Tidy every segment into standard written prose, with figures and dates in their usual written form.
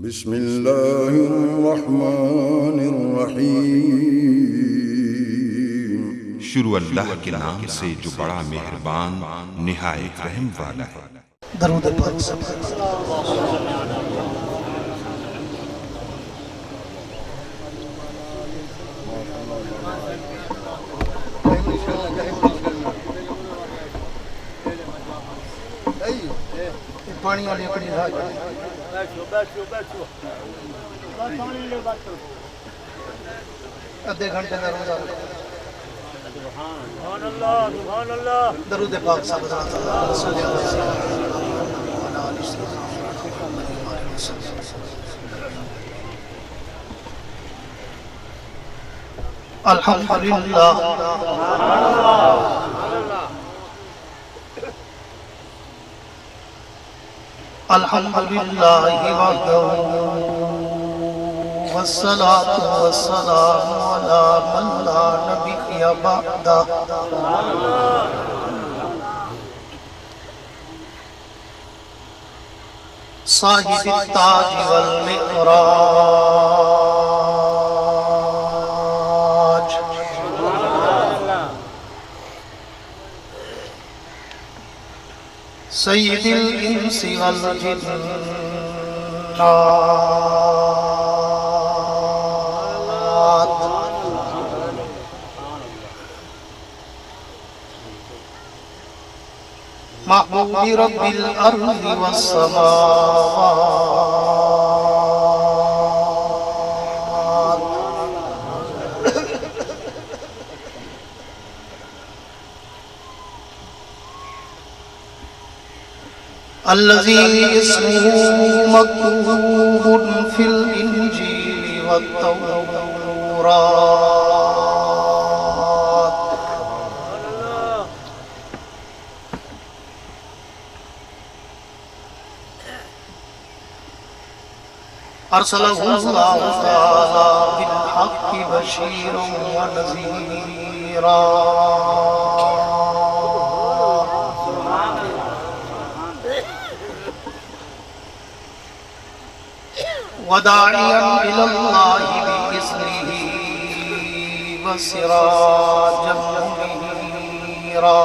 بسم اللہ الرحمن الرحیم۔ شروع اللہ کے نام سے جو بڑا مہربان نہایت رحم والا ہے۔ درود پاک سب پانی والی اپنی ادھے گھنٹے کا روزہ درود پاک سب الحمدللہ الحمدللہ وحدہ والصلاة والسلام علی من لا نبی بعدہ صاحب التاج والمعراج سید الانس والجنات محبوب رب الارض والسماوات الذي اسمه مكتوب في الإنجيل والتوراة أرسله الله تعالى بالحق بشيرا ونذيرا وداعيا إلى الله بإذنه وسراجا منيرا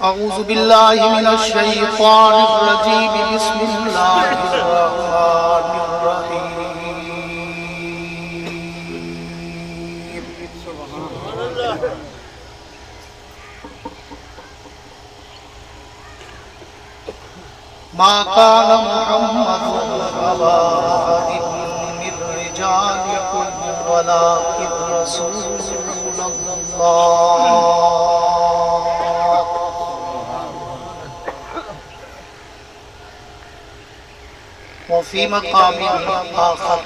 أعوذ بالله من الشيطان الرجيم بسم الله الرحمن الرحيم ما كان محمد أبا أحد من رجالكم ولكن رسول الله وفي مقام آخر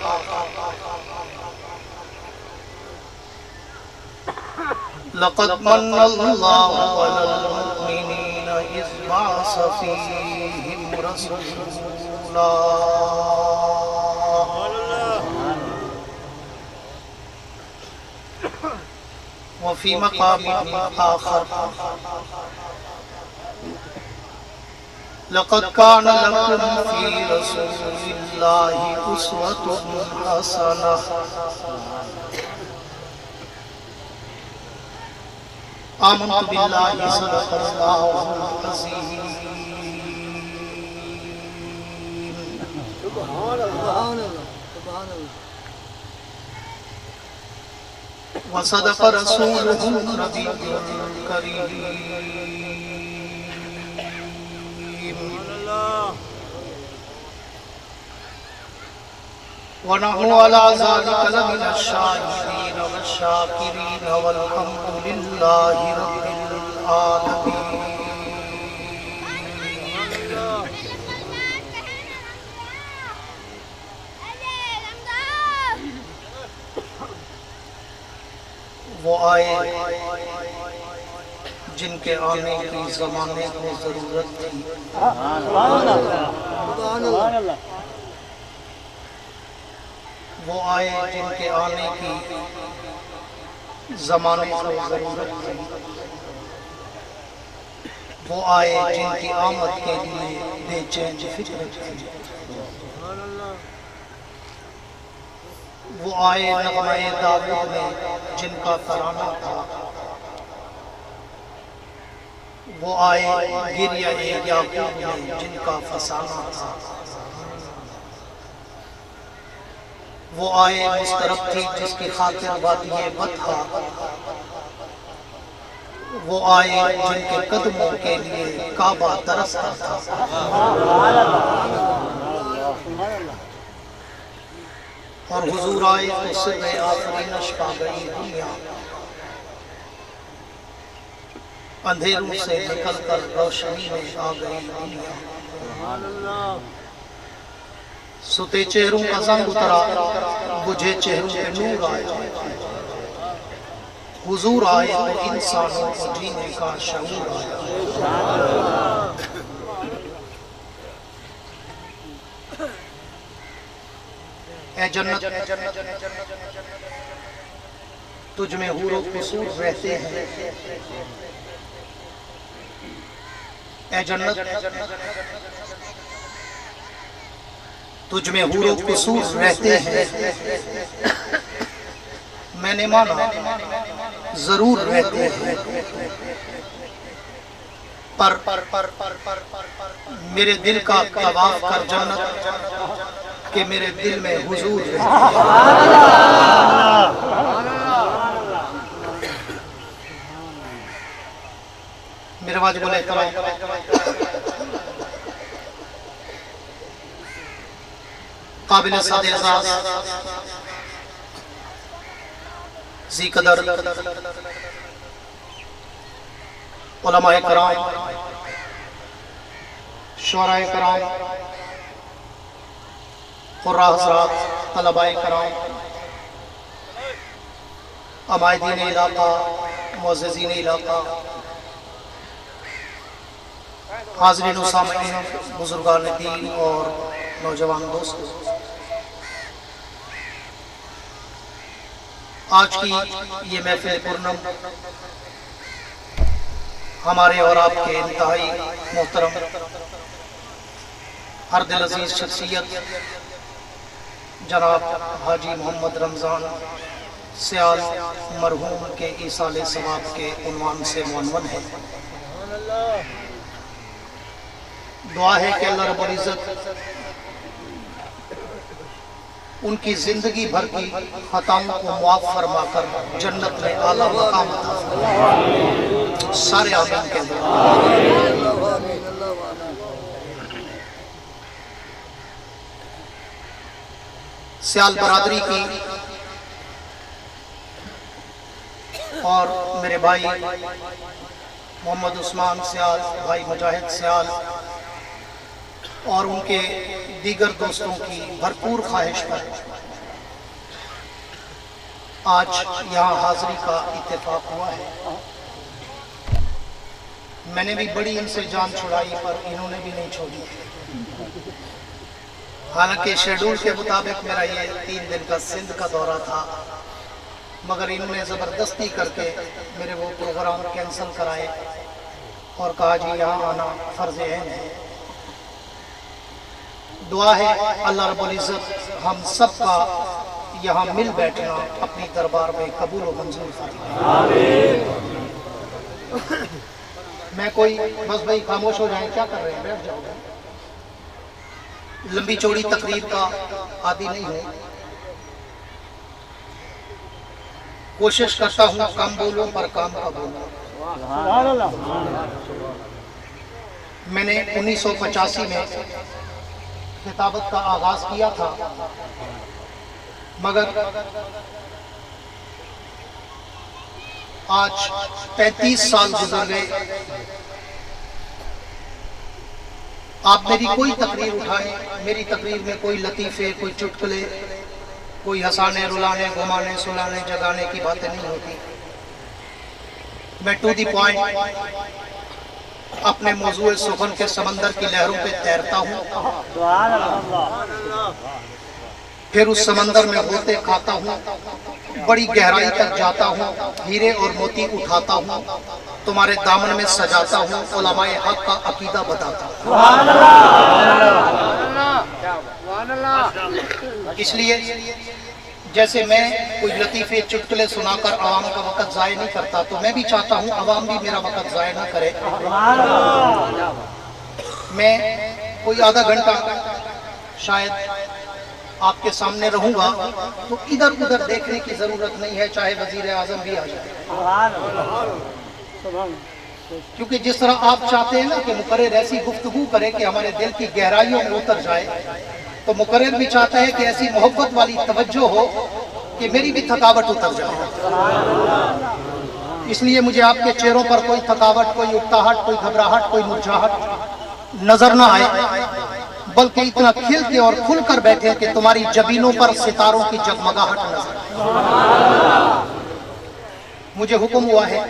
لقد من الله على المؤمنين إذ بعث فيهم رسولا وفي مقام آخر لقد كان لكم في رسول الله أسوة حسنة آمنت بالله صدق الله العظيم وصدق رسوله النبي الكريم ونحن على ذلك لمن الشاهدين والشاكرين والحمد لله رب العالمين وہ آئے جن کے آنے کی زمانے کو ضرورت تھی، وہ آئے جن کے آنے کی زمانے کو ضرورت تھی، وہ آئے جن کی آمد کے لیے بے چین فکرت تھی، وہ آئے نغمہ داؤد میں جن کا ترانہ تھا، وہ آئے گریہ یعقوب میں جن کا فسانہ تھا، وہ آئے مسترب تھی جس کی خاطر وادی بطحا، وہ آئے جن کے قدموں کے لیے کعبہ ترستا تھا، اور حضور آئے تو سر آفرینش پا گئی دنیا، اندھیروں سے نکل کر روشنی میں آ گئی دنیا، ستے چہروں کا زنگ اترا، بجھے چہروں پہ نور آیا، حضور آئے تو انسانوں کو جینے کا شعور آیا۔ اے جنت تجھ میں حور و قصور رہتے ہیں، اے جنت تجھ میں حور و قصور رہتے ہیں، میں نے مانا ضرور رہتے ہیں، پر میرے دل کا طواف کر جنت کہ میرے دل میں حضور رہتے ہیں۔ میرے واجب الاحترام قابل صد اعزاز ذی قدر علماء کرام، شعراء کرام، قراء حضرات، طلباء کرام، عمائدین علاقہ، معززین علاقہ، حاضرین و سامعین، بزرگان دین اور نوجوان دوستوں، آج کی یہ محفل پرنم ہمارے اور آپ کے انتہائی محترم ہر دل عزیز شخصیت جناب حاجی محمد رمضان سیال مرحوم کے ایصال ثواب کے عنوان سے عنوان ہے۔ دعا ہے کہ اللہ رب العزت ان کی زندگی بھر کی خطاؤں کو معاف فرما کر جنت میں اعلیٰ مقام عطا فرمائے۔ سارے آمین کہہ دیں۔ سیال برادری کی اور میرے بھائی محمد عثمان سیال، بھائی مجاہد سیال اور ان کے دیگر دوستوں کی بھرپور خواہش پر آج یہاں حاضری کا اتفاق ہوا ہے۔ میں نے بھی بڑی ان سے جان چھڑائی پر انہوں نے بھی نہیں چھوڑی، حالانکہ شیڈول کے مطابق میرا یہ 3 دن کا سندھ کا دورہ تھا، مگر انہوں نے زبردستی کر کے میرے وہ پروگرام کینسل کرائے اور کہا جی یہاں آنا فرض عین ہے۔ دعا ہے اللہ رب العزت ہم سب کا یہاں مل بیٹھنا اپنی دربار میں قبول و منظور فرمائے۔ میں کوئی بس بھائی خاموش ہو جائیں، کیا کر رہے ہیں، بیٹھ جاؤ۔ لمبی چوڑی تقریر کا عادی نہیں ہوں، کوشش کرتا ہوں کم بولوں پر کام کا بولوں۔ میں نے 1985 میں کتابت کا آغاز کیا تھا، مگر آج 35 سال گزر گئے، آپ میری کوئی تقریر اٹھائیں، میری تقریر میں کوئی لطیفے، کوئی چٹکلے، کوئی ہنسانے، رلانے، گھمانے، سلانے، جگانے کی باتیں نہیں ہوتی۔ میں ٹو دی پوائنٹ اپنے موضوع سخن کے سمندر کی لہروں پہ تیرتا ہوں۔ پھر اس سمندر میں ہوتے کھاتا ہوں، بڑی گہرائی تک جاتا ہوں، ہیرے اور موتی اٹھاتا ہوں، تمہارے دامن میں سجاتا ہوں، علماء حق کا عقیدہ بتاتا ہوں۔ اس لیے جیسے میں کوئی لطیفے چٹکلے سنا کر عوام کا وقت ضائع نہیں کرتا، تو میں بھی چاہتا ہوں عوام بھی میرا وقت ضائع نہ کرے۔ میں کوئی آدھا گھنٹہ شاید آپ کے سامنے رہوں گا، تو ادھر ادھر دیکھنے کی ضرورت نہیں ہے، چاہے وزیر اعظم بھی آ جائے، کیونکہ جس طرح آپ چاہتے ہیں نا کہ مقرر ایسی گفتگو کرے کہ ہمارے دل کی گہرائیوں میں اتر جائے، تو مقرر بھی چاہتا ہے کہ ایسی محبت والی توجہ ہو کہ میری بھی تھکاوٹ اتر جائے۔ اس لیے مجھے آپ کے چہروں پر کوئی تھکاوٹ، کوئی اکتاہٹ، کوئی گھبراہٹ، کوئی مرجھاہٹ نظر نہ آئے، بلکہ اتنا کھل کے اور کھل کر بیٹھے کہ تمہاری جبینوں پر ستاروں کی جگمگاہٹ نظر آئے۔ مجھے حکم ہوا ہے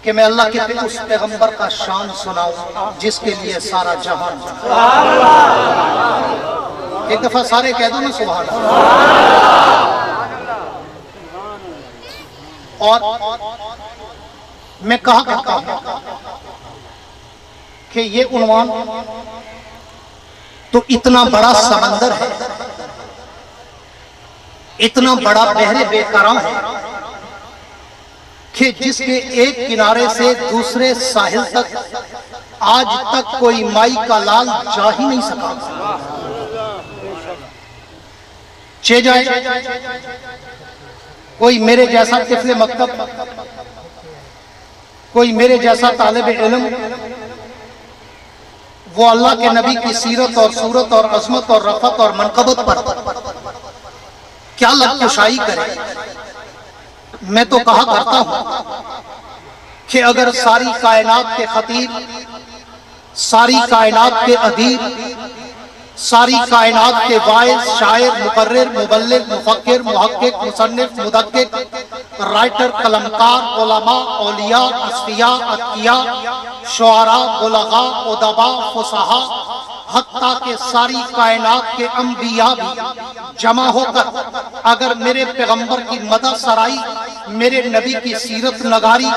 کہ میں اللہ کے اس پیغمبر کا شان سناؤں جس کے لیے سارا جہان۔ ایک دفعہ سارے کہہ دو نا سبحان اللہ۔ اور میں کہا کرتا ہوں کہ یہ عنوان تو اتنا بڑا سمندر ہے، اتنا بڑا بحر بے کرم ہے کہ جس کے ایک کنارے سے دوسرے ساحل تک آج تک کوئی مائی کا لال جا ہی نہیں سکا۔ چے جائے کوئی میرے جیسا طفل مکتب، کوئی میرے جیسا طالب علم، وہ اللہ کے نبی کی سیرت اور صورت اور عظمت اور رفعت اور منقبت پر کیا لب کشائی کرے۔ میں تو کہا کرتا ہوں کہ اگر ساری کائنات کے خطیب، ساری کائنات کے ادیب، ساری کائنات کے واعظ، شاعر، مقرر، مبلغ، مفکر، محقق، مصنف، مدقق، رائٹر، قلمکار، علماء، اولیاء، اصفیاء، اتقیاء، شعراء، بلغاء، ادباء، فصحاء، حتیٰ کہ ساری کائنات کے انبیاء بھی جمع ہو کر اگر میرے پیغمبر کی مدح سرائی، میرے نبی کی سیرت نگاری،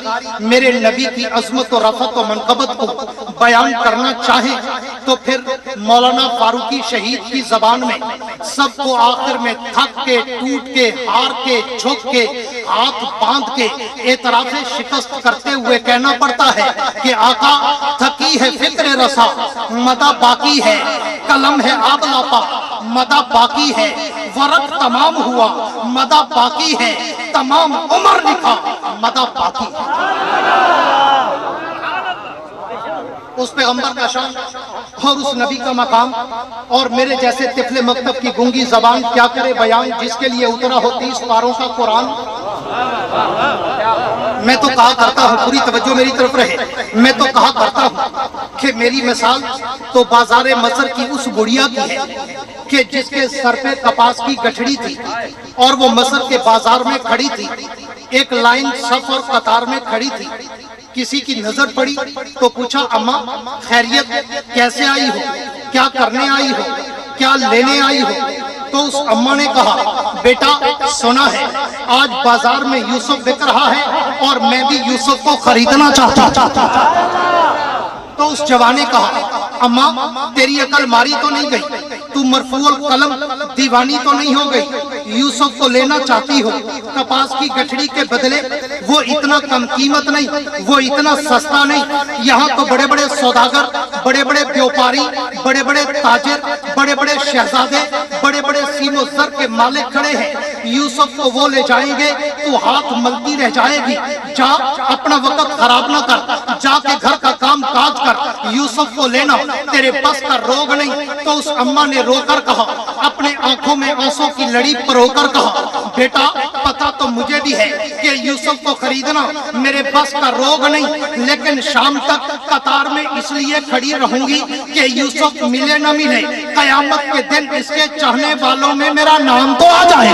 میرے نبی کی عظمت و رفعت و منقبت کو بیان کرنا چاہیں، تو پھر مولانا فاروقی شہید کی زبان میں سب کو آخر میں تھک کے، ٹوٹ کے، ہار کے، جھک کے، ہاتھ باندھ کے اعتراف شکست کرتے ہوئے کہنا پڑتا ہے کہ آقا تھکی ہے فکر رسا، مدح باقی ہے، قلم ہے آب لاپا، مدح باقی ہے، ورق تمام ہوا، مدح باقی ہے، تمام عمر لکھا، مدح باقی ہے۔ اس پیغمبر کا شان اور اس نبی کا مقام اور میرے جیسے طفل مکتب کی گونگی زبان کیا کرے بیان، جس کے لیے اترا ہو 30 پاروں کا قرآن۔ میں تو کہا کرتا ہوں، پوری توجہ میری طرف رہے، میں تو کہا کرتا ہوں کہ میری مثال تو بازار مصر کی اس گڑیا کی ہے کہ جس کے سر پہ کپاس کی گٹھڑی تھی اور وہ مصر کے بازار میں کھڑی تھی، ایک لائن صف اور قطار میں کھڑی تھی۔ کسی کی نظر پڑی تو پوچھا اماں خیریت، کیسے آئی ہو، کیا کرنے آئی ہو، کیا لینے آئی ہو؟ تو اس اماں نے کہا بیٹا سنا ہے آج بازار میں یوسف بک رہا ہے اور میں بھی یوسف کو خریدنا چاہتا ہوں۔ تو اس جوان نے کہا اماں تیری عقل ماری تو نہیں گئی، تو مرفوع القلم دیوانی تو نہیں ہو گئی، یوسف کو لینا چاہتی ہو، کپاس کی گٹھڑی کے بدلے وہ اتنا کم قیمت نہیں، وہ اتنا سستا نہیں۔ یہاں تو بڑے بڑے سوداگر، بڑے بڑے بیوپاری، بڑے بڑے تاجر، بڑے بڑے شہزادے، بڑے بڑے سیم و زر کے مالک کھڑے ہیں، یوسف کو وہ لے جائیں گے تو ہاتھ ملتی رہ جائے گی۔ جا اپنا وقت خراب نہ کر، جا کے گھر کا کام کاج کر، یوسف کو لینا تیرے بس کا روگ نہیں۔ تو اس اماں نے رو کر کہا، اپنے آنکھوں میں آنسوں کی لڑی پرو کر کہا بیٹا پتا تو مجھے بھی ہے کہ یوسف کو خریدنا میرے بس کا روگ نہیں، لیکن شام تک قطار میں اس لیے کھڑی رہوں گی کہ یوسف ملے نہ ملے، قیامت کے دن اس کے چاہنے والوں میں میرا نام تو آ جائے۔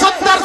70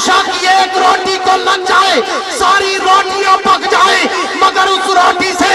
عائشہ کی ایک روٹی کو لگ جائے ساری روٹیاں پک جائے مگر اس روٹی سے